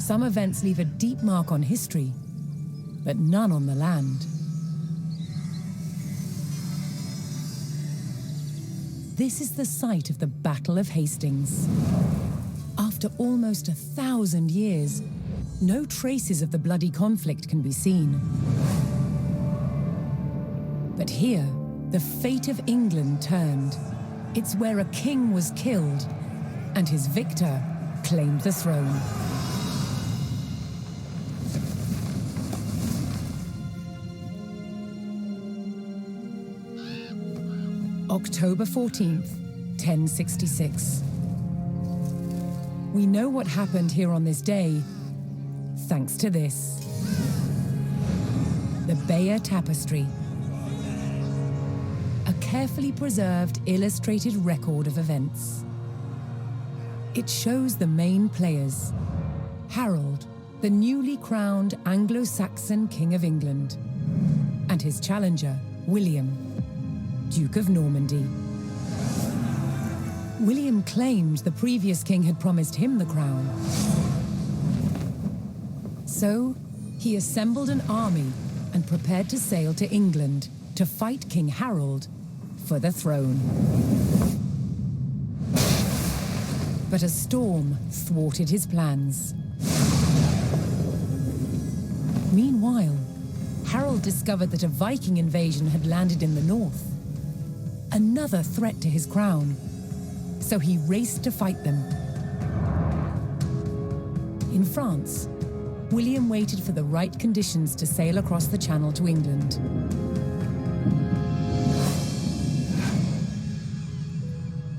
Some events leave a deep mark on history, but none on the land. This is the site of the Battle of Hastings. After almost 1,000 years, no traces of the bloody conflict can be seen. But here, the fate of England turned. It's where a king was killed, and his victor claimed the throne. October 14th, 1066. We know what happened here on this day thanks to this. The Bayeux Tapestry. A carefully preserved illustrated record of events. It shows the main players. Harold, the newly crowned Anglo-Saxon King of England, and his challenger, William, Duke of Normandy. William claimed the previous king had promised him the crown. So, he assembled an army and prepared to sail to England to fight King Harold for the throne. But a storm thwarted his plans. Meanwhile, Harold discovered that a Viking invasion had landed in the north. Another threat to his crown. So he raced to fight them. In France, William waited for the right conditions to sail across the Channel to England.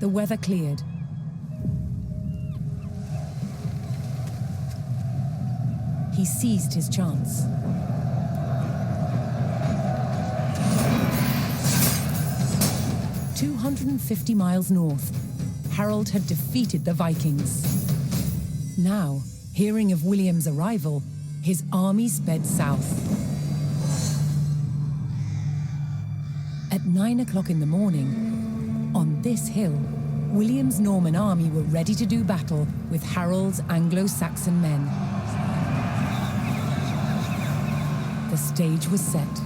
The weather cleared. He seized his chance. "250 miles north, Harold had defeated the Vikings. Now, hearing of William's arrival, his army sped south. At 9 o'clock in the morning, on this hill, William's Norman army were ready to do battle with Harold's Anglo-Saxon men. The stage was set,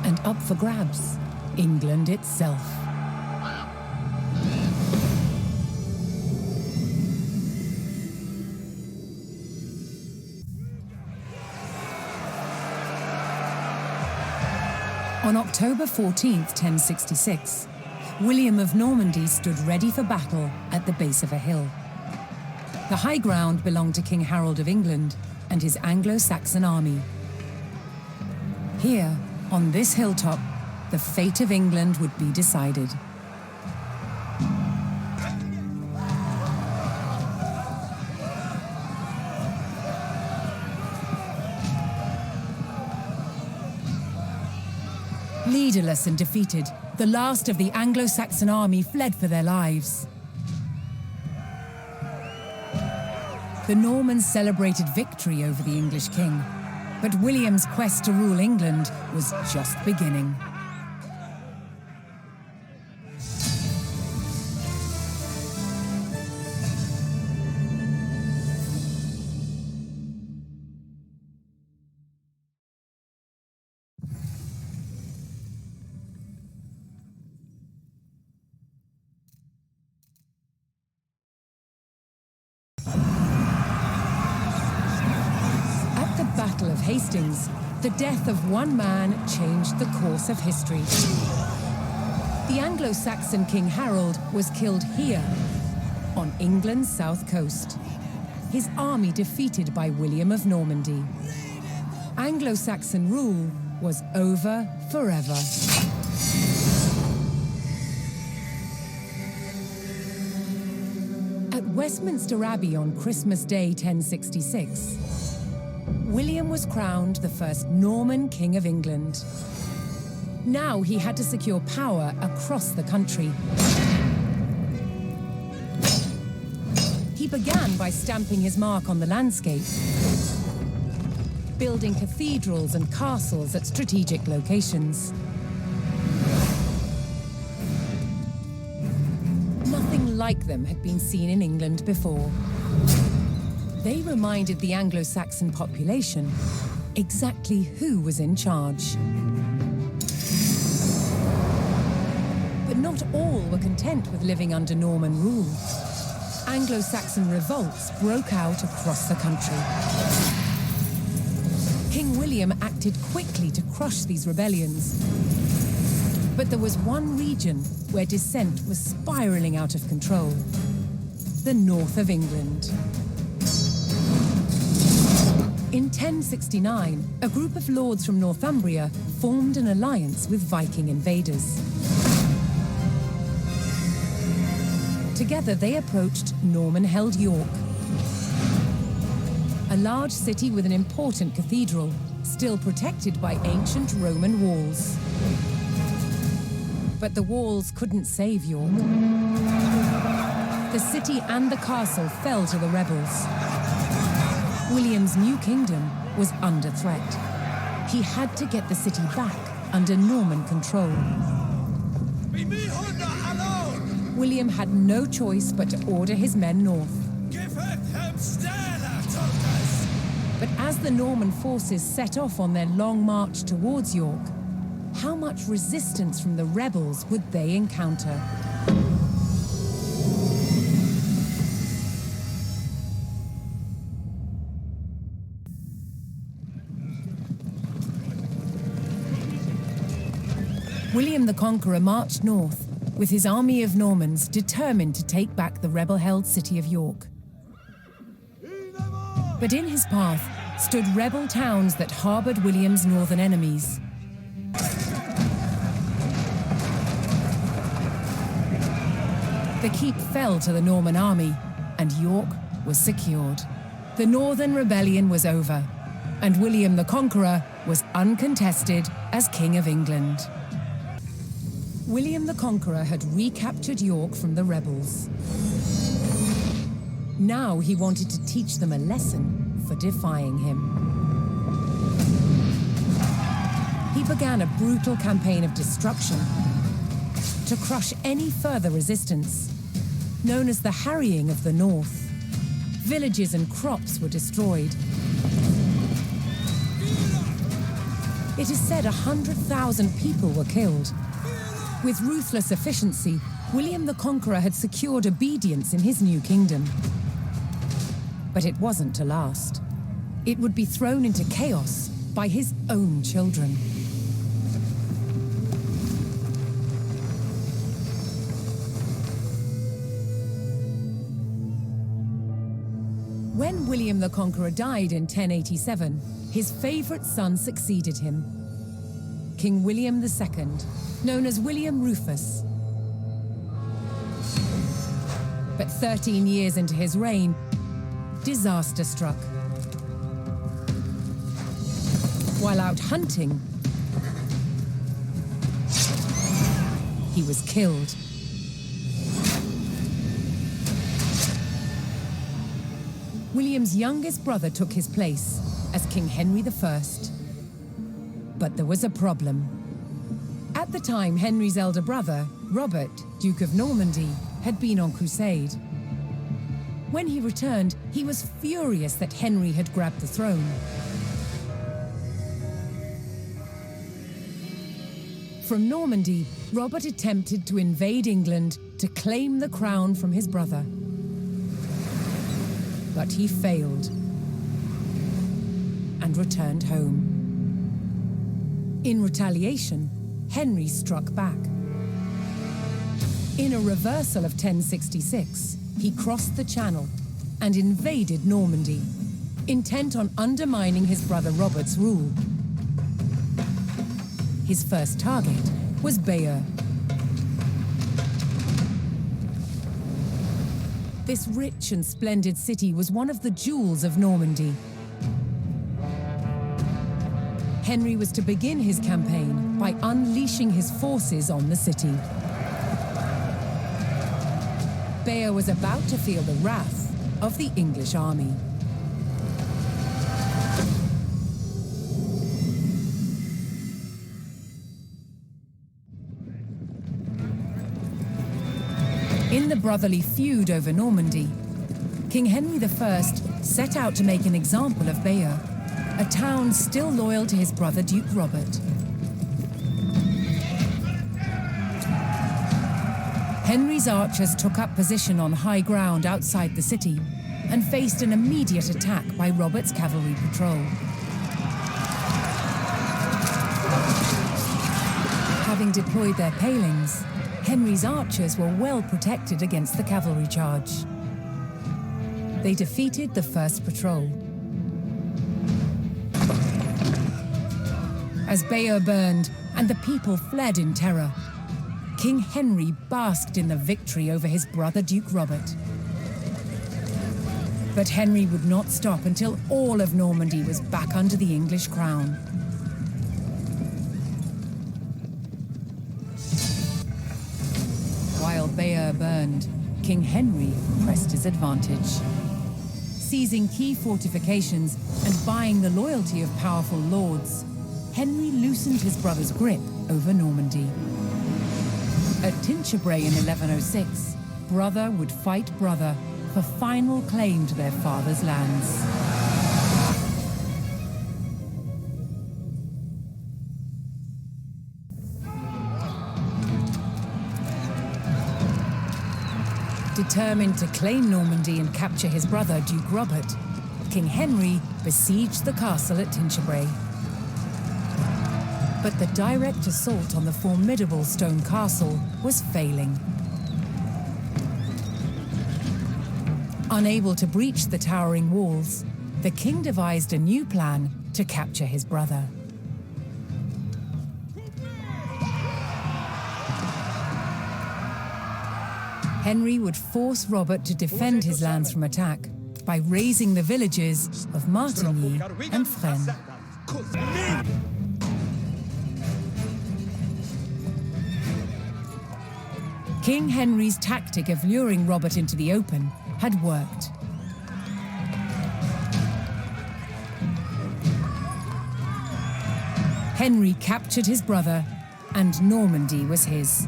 and up for grabs, England itself. On October 14th, 1066, William of Normandy stood ready for battle at the base of a hill. The high ground belonged to King Harold of England and his Anglo-Saxon army. Here, on this hilltop, the fate of England would be decided. Leaderless and defeated, the last of the Anglo-Saxon army fled for their lives. The Normans celebrated victory over the English king, but William's quest to rule England was just beginning. Battle of Hastings, the death of one man changed the course of history. The Anglo-Saxon King Harold was killed here, on England's south coast. His army defeated by William of Normandy. Anglo-Saxon rule was over forever. At Westminster Abbey on Christmas Day 1066, William was crowned the first Norman King of England. Now he had to secure power across the country. He began by stamping his mark on the landscape, building cathedrals and castles at strategic locations. Nothing like them had been seen in England before. They reminded the Anglo-Saxon population exactly who was in charge. But not all were content with living under Norman rule. Anglo-Saxon revolts broke out across the country. King William acted quickly to crush these rebellions. But there was one region where dissent was spiraling out of control: the north of England. In 1069, a group of lords from Northumbria formed an alliance with Viking invaders. Together they approached Norman-held York, a large city with an important cathedral, still protected by ancient Roman walls. But the walls couldn't save York. The city and the castle fell to the rebels. William's new kingdom was under threat. He had to get the city back under Norman control. William had no choice but to order his men north. But as the Norman forces set off on their long march towards York, how much resistance from the rebels would they encounter? William the Conqueror marched north, with his army of Normans determined to take back the rebel-held city of York. But in his path stood rebel towns that harbored William's northern enemies. The keep fell to the Norman army, and York was secured. The Northern Rebellion was over, and William the Conqueror was uncontested as King of England. William the Conqueror had recaptured York from the rebels. Now he wanted to teach them a lesson for defying him. He began a brutal campaign of destruction to crush any further resistance, known as the Harrying of the North. Villages and crops were destroyed. It is said 100,000 people were killed. With ruthless efficiency, William the Conqueror had secured obedience in his new kingdom. But it wasn't to last. It would be thrown into chaos by his own children. When William the Conqueror died in 1087, his favorite son succeeded him, King William II, known as William Rufus. But 13 years into his reign, disaster struck. While out hunting, he was killed. William's youngest brother took his place as King Henry I. But there was a problem. At the time, Henry's elder brother, Robert, Duke of Normandy, had been on crusade. When he returned, he was furious that Henry had grabbed the throne. From Normandy, Robert attempted to invade England to claim the crown from his brother. But he failed and returned home. In retaliation, Henry struck back. In a reversal of 1066, he crossed the Channel and invaded Normandy, intent on undermining his brother Robert's rule. His first target was Bayeux. This rich and splendid city was one of the jewels of Normandy. Henry was to begin his campaign by unleashing his forces on the city. Bayeux was about to feel the wrath of the English army. In the brotherly feud over Normandy, King Henry I set out to make an example of Bayeux, a town still loyal to his brother Duke Robert. Henry's archers took up position on high ground outside the city and faced an immediate attack by Robert's cavalry patrol. Having deployed their palings, Henry's archers were well protected against the cavalry charge. They defeated the first patrol. As Bayeux burned and the people fled in terror, King Henry basked in the victory over his brother Duke Robert. But Henry would not stop until all of Normandy was back under the English crown. While Bayeux burned, King Henry pressed his advantage. Seizing key fortifications and buying the loyalty of powerful lords, Henry loosened his brother's grip over Normandy. At Tinchebray in 1106, brother would fight brother for final claim to their father's lands. Determined to claim Normandy and capture his brother, Duke Robert, King Henry besieged the castle at Tinchebray. But the direct assault on the formidable stone castle was failing. Unable to breach the towering walls, the king devised a new plan to capture his brother. Henry would force Robert to defend his lands from attack by razing the villages of Martigny and Fresnes. King Henry's tactic of luring Robert into the open had worked. Henry captured his brother, and Normandy was his.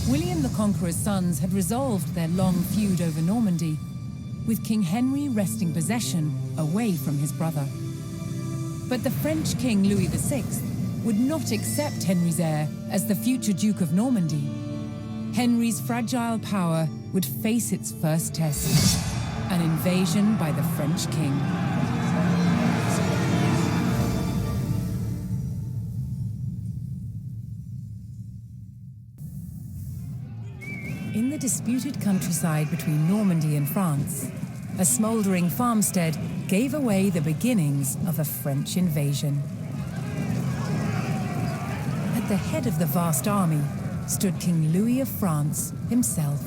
William the Conqueror's sons had resolved their long feud over Normandy, with King Henry wresting possession away from his brother. But the French King Louis VI would not accept Henry's heir as the future Duke of Normandy. Henry's fragile power would face its first test, an invasion by the French king. In the disputed countryside between Normandy and France, a smouldering farmstead gave away the beginnings of a French invasion. At the head of the vast army stood King Louis of France himself.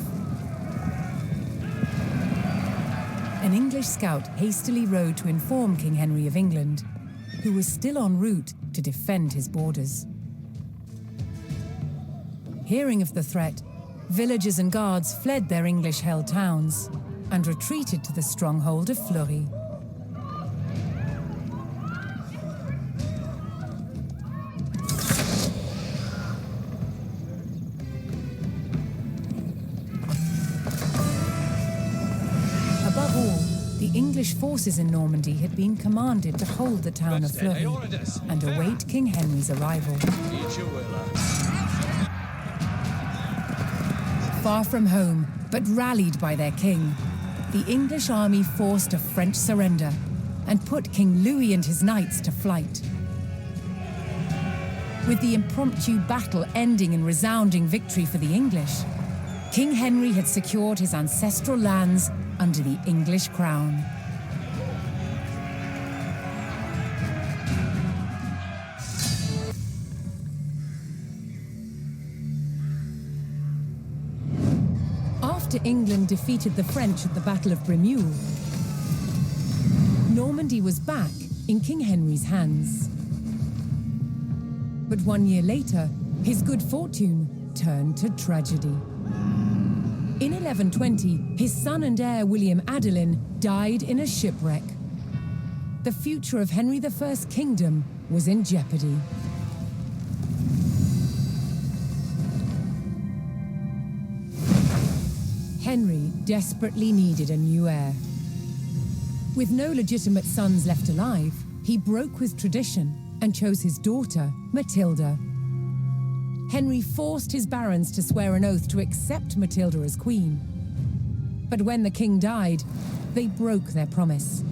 An English scout hastily rode to inform King Henry of England, who was still en route to defend his borders. Hearing of the threat, villagers and guards fled their English-held towns and retreated to the stronghold of Fleury. Above all, the English forces in Normandy had been commanded to hold the town of Fleury and await King Henry's arrival. Far from home, but rallied by their king, the English army forced a French surrender and put King Louis and his knights to flight. With the impromptu battle ending in resounding victory for the English, King Henry had secured his ancestral lands under the English crown. After England defeated the French at the Battle of Bremule, Normandy was back in King Henry's hands. But 1 year later, his good fortune turned to tragedy. In 1120, his son and heir William Adelin died in a shipwreck. The future of Henry I's kingdom was in jeopardy. Henry desperately needed a new heir. With no legitimate sons left alive, he broke with tradition and chose his daughter, Matilda. Henry forced his barons to swear an oath to accept Matilda as queen. But when the king died, they broke their promise.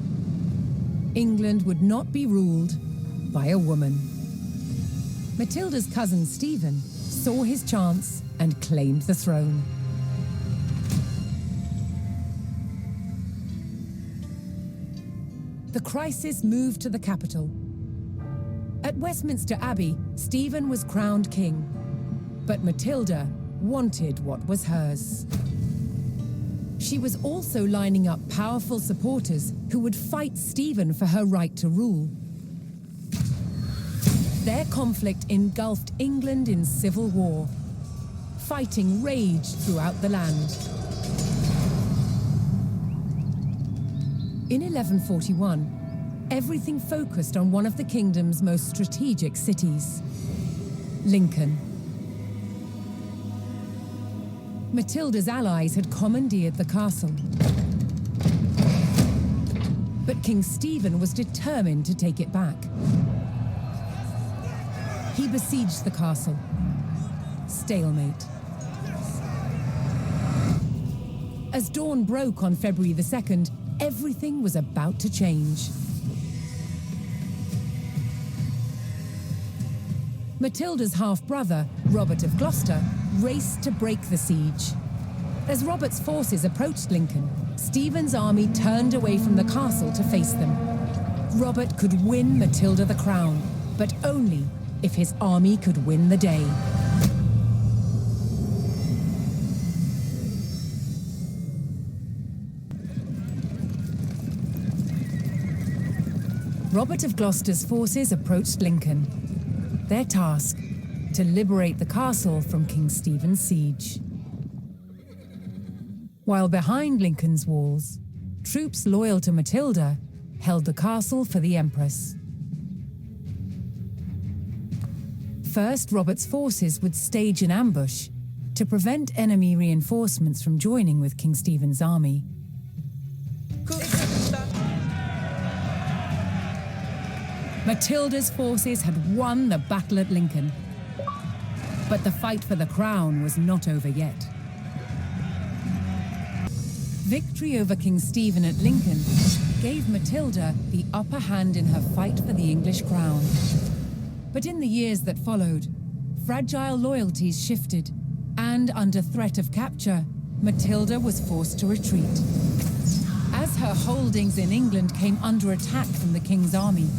England would not be ruled by a woman. Matilda's cousin Stephen saw his chance and claimed the throne. The crisis moved to the capital. At Westminster Abbey, Stephen was crowned king, but Matilda wanted what was hers. She was also lining up powerful supporters who would fight Stephen for her right to rule. Their conflict engulfed England in civil war. Fighting raged throughout the land. In 1141, everything focused on one of the kingdom's most strategic cities, Lincoln. Matilda's allies had commandeered the castle. But King Stephen was determined to take it back. He besieged the castle. Stalemate. As dawn broke on February the 2nd, everything was about to change. Matilda's half-brother, Robert of Gloucester, raced to break the siege. As Robert's forces approached Lincoln, Stephen's army turned away from the castle to face them. Robert could win Matilda the crown, but only if his army could win the day. Robert of Gloucester's forces approached Lincoln. Their task, to liberate the castle from King Stephen's siege. While behind Lincoln's walls, troops loyal to Matilda held the castle for the Empress. First, Robert's forces would stage an ambush to prevent enemy reinforcements from joining with King Stephen's army. Matilda's forces had won the battle at Lincoln. But the fight for the crown was not over yet. Victory over King Stephen at Lincoln gave Matilda the upper hand in her fight for the English crown. But in the years that followed, fragile loyalties shifted, and under threat of capture, Matilda was forced to retreat. As her holdings in England came under attack from the king's army,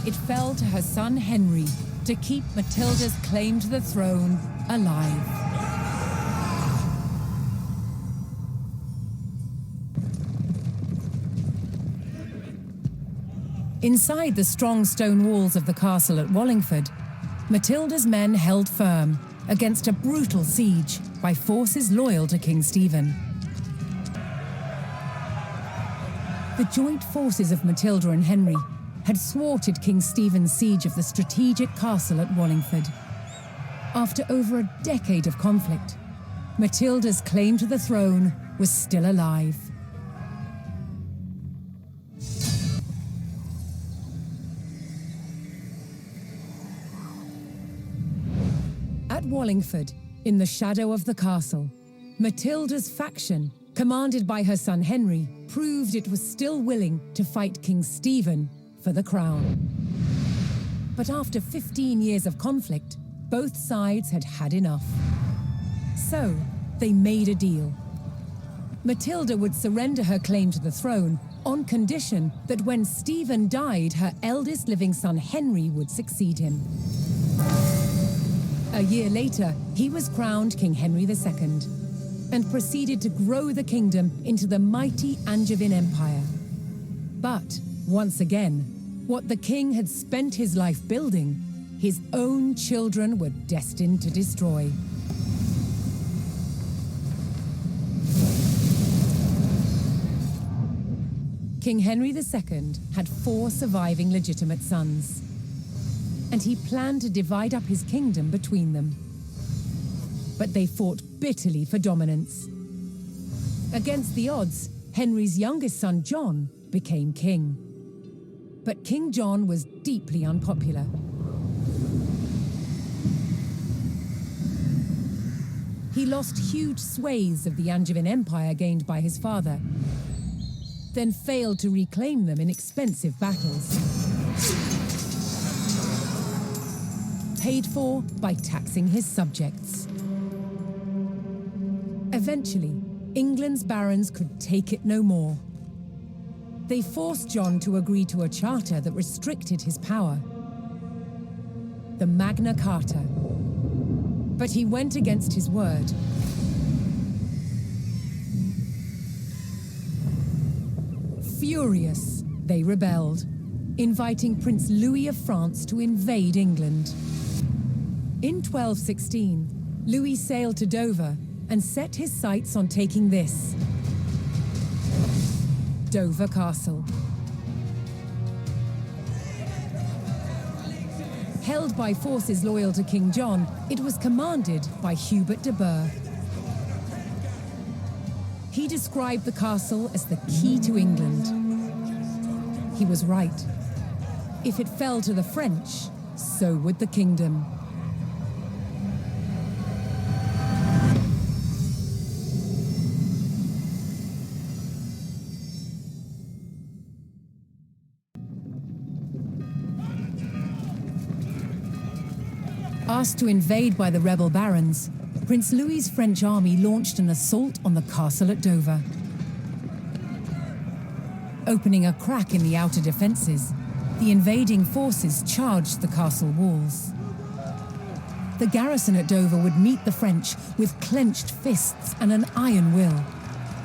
it fell to her son Henry to keep Matilda's claim to the throne alive. Inside the strong stone walls of the castle at Wallingford, Matilda's men held firm against a brutal siege by forces loyal to King Stephen. The joint forces of Matilda and Henry had thwarted King Stephen's siege of the strategic castle at Wallingford. After over a decade of conflict, Matilda's claim to the throne was still alive. At Wallingford, in the shadow of the castle, Matilda's faction, commanded by her son Henry, proved it was still willing to fight King Stephen for the crown. But after 15 years of conflict, both sides had had enough. So, they made a deal. Matilda would surrender her claim to the throne on condition that when Stephen died, her eldest living son Henry would succeed him. A year later, he was crowned King Henry II and proceeded to grow the kingdom into the mighty Angevin Empire. But, once again, what the king had spent his life building, his own children were destined to destroy. King Henry II had 4 surviving legitimate sons. and he planned to divide up his kingdom between them. But they fought bitterly for dominance. Against the odds, Henry's youngest son John became king. But King John was deeply unpopular. He lost huge swathes of the Angevin Empire gained by his father, then failed to reclaim them in expensive battles. Paid for by taxing his subjects. Eventually, England's barons could take it no more. They forced John to agree to a charter that restricted his power. The Magna Carta. But he went against his word. Furious, they rebelled, inviting Prince Louis of France to invade England. In 1216, Louis sailed to Dover and set his sights on taking this: Dover Castle. Held by forces loyal to King John, it was commanded by Hubert de Burgh. He described the castle as the key to England. He was right. If it fell to the French, so would the kingdom. Asked to invade by the rebel barons, Prince Louis's French army launched an assault on the castle at Dover. Opening a crack in the outer defences, the invading forces charged the castle walls. The garrison at Dover would meet the French with clenched fists and an iron will.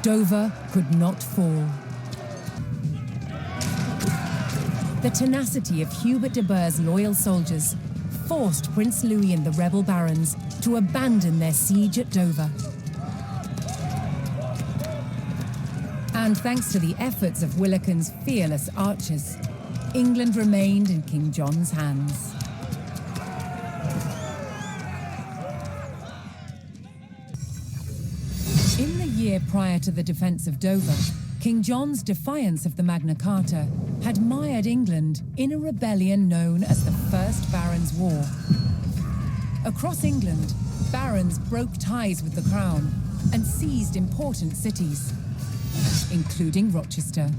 Dover could not fall. The tenacity of Hubert de Burgh's loyal soldiers forced Prince Louis and the rebel barons to abandon their siege at Dover. And thanks to the efforts of Willikin's fearless archers, England remained in King John's hands. In the year prior to the defense of Dover, King John's defiance of the Magna Carta had mired England in a rebellion known as the First Barons' War. Across England, barons broke ties with the crown and seized important cities, including Rochester.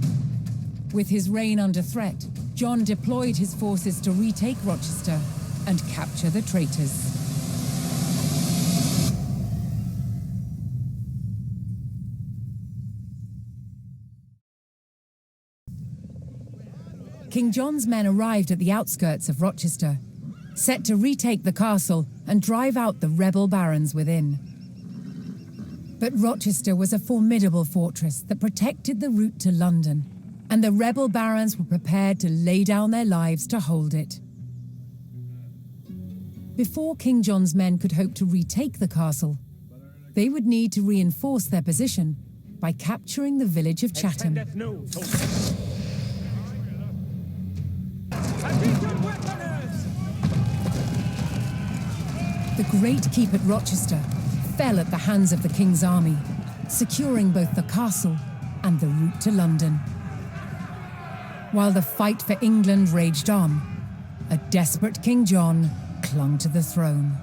With his reign under threat, John deployed his forces to retake Rochester and capture the traitors. King John's men arrived at the outskirts of Rochester, set to retake the castle and drive out the rebel barons within. But Rochester was a formidable fortress that protected the route to London, and the rebel barons were prepared to lay down their lives to hold it. Before King John's men could hope to retake the castle, they would need to reinforce their position by capturing the village of Chatham. The great keep at Rochester fell at the hands of the king's army, securing both the castle and the route to London. While the fight for England raged on, a desperate King John clung to the throne.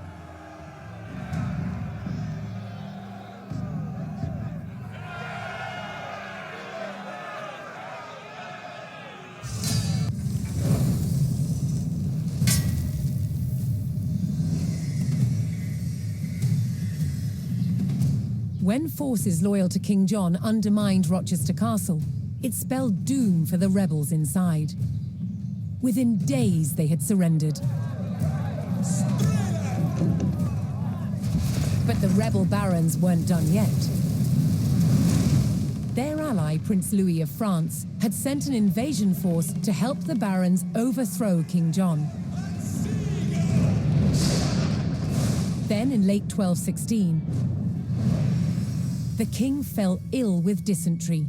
When forces loyal to King John undermined Rochester Castle, it spelled doom for the rebels inside. Within days, they had surrendered. But the rebel barons weren't done yet. Their ally, Prince Louis of France, had sent an invasion force to help the barons overthrow King John. Then, in late 1216, the king fell ill with dysentery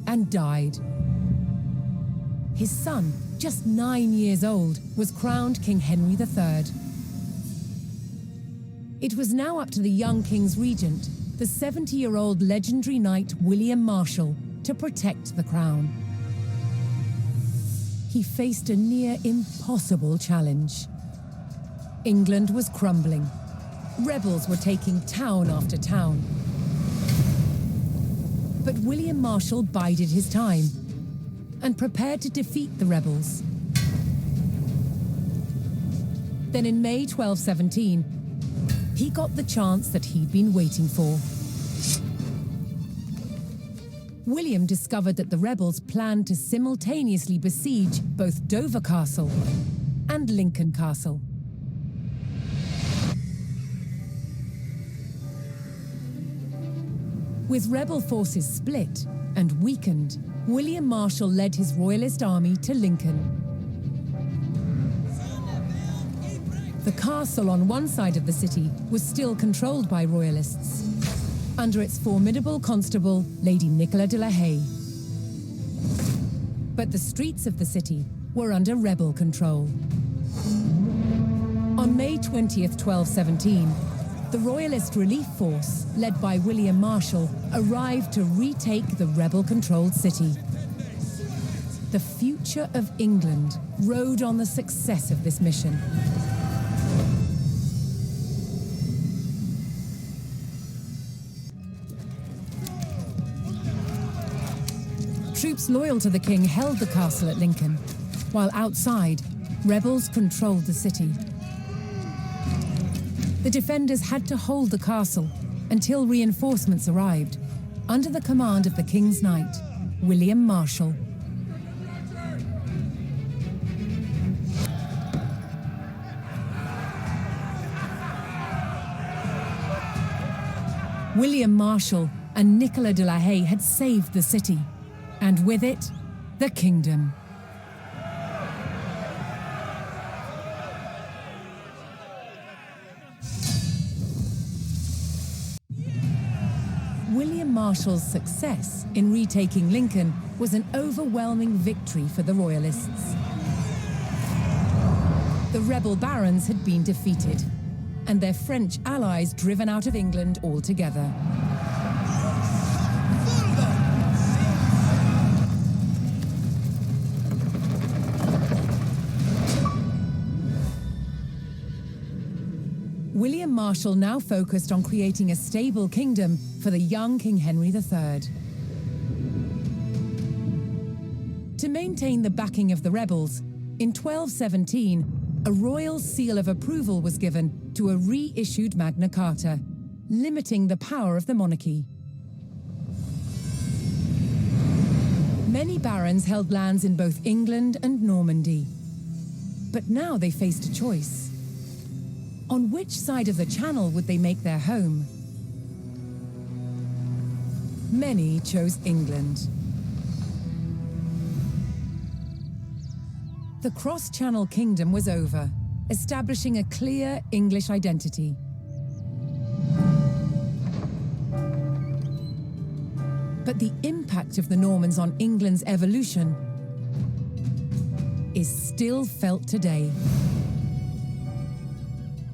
and died. His son, just 9 years old, was crowned King Henry III. It was now up to the young king's regent, the 70-year-old legendary knight William Marshal, to protect the crown. He faced a near impossible challenge. England was crumbling. Rebels were taking town after town. But William Marshal bided his time and prepared to defeat the rebels. Then in May 1217, he got the chance that he'd been waiting for. William discovered that the rebels planned to simultaneously besiege both Dover Castle and Lincoln Castle. With rebel forces split and weakened, William Marshal led his royalist army to Lincoln. The castle on one side of the city was still controlled by royalists, under its formidable constable, Lady Nicola de la Haye. But the streets of the city were under rebel control. On May 20th, 1217, the Royalist Relief Force, led by William Marshal, arrived to retake the rebel-controlled city. The future of England rode on the success of this mission. Troops loyal to the king held the castle at Lincoln, while outside, rebels controlled the city. The defenders had to hold the castle until reinforcements arrived, under the command of the king's knight, William Marshal. William Marshal and Nicola de la Haye had saved the city, and with it, the kingdom. William Marshal's success in retaking Lincoln was an overwhelming victory for the Royalists. The rebel barons had been defeated, and their French allies driven out of England altogether. William Marshal now focused on creating a stable kingdom for the young King Henry III. To maintain the backing of the rebels, in 1217, a royal seal of approval was given to a reissued Magna Carta, limiting the power of the monarchy. Many barons held lands in both England and Normandy. But now they faced a choice. On which side of the Channel would they make their home? Many chose England. The cross-Channel kingdom was over, establishing a clear English identity. But the impact of the Normans on England's evolution is still felt today.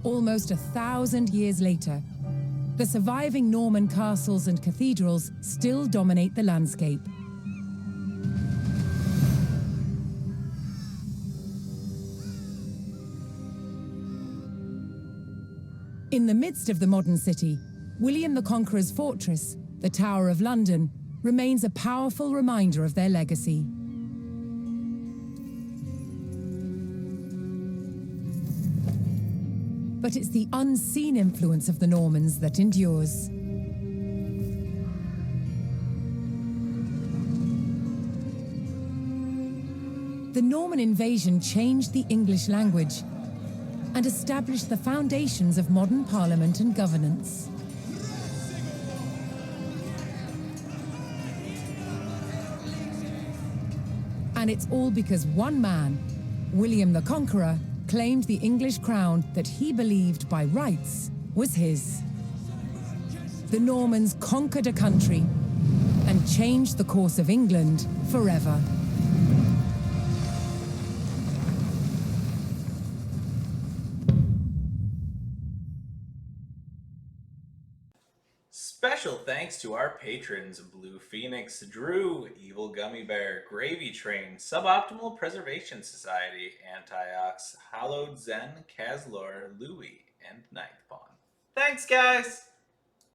Almost 1,000 years later, the surviving Norman castles and cathedrals still dominate the landscape. In the midst of the modern city, William the Conqueror's fortress, the Tower of London, remains a powerful reminder of their legacy. But it's the unseen influence of the Normans that endures. The Norman invasion changed the English language and established the foundations of modern parliament and governance. And it's all because one man, William the Conqueror, claimed the English crown that he believed by rights was his. The Normans conquered a country and changed the course of England forever. Special thanks to our patrons Blue Phoenix, Drew, Evil Gummy Bear, Gravy Train, Suboptimal Preservation Society, Antiox, Hallowed Zen, Kazlor, Louie, and Ninth Pawn. Thanks, guys!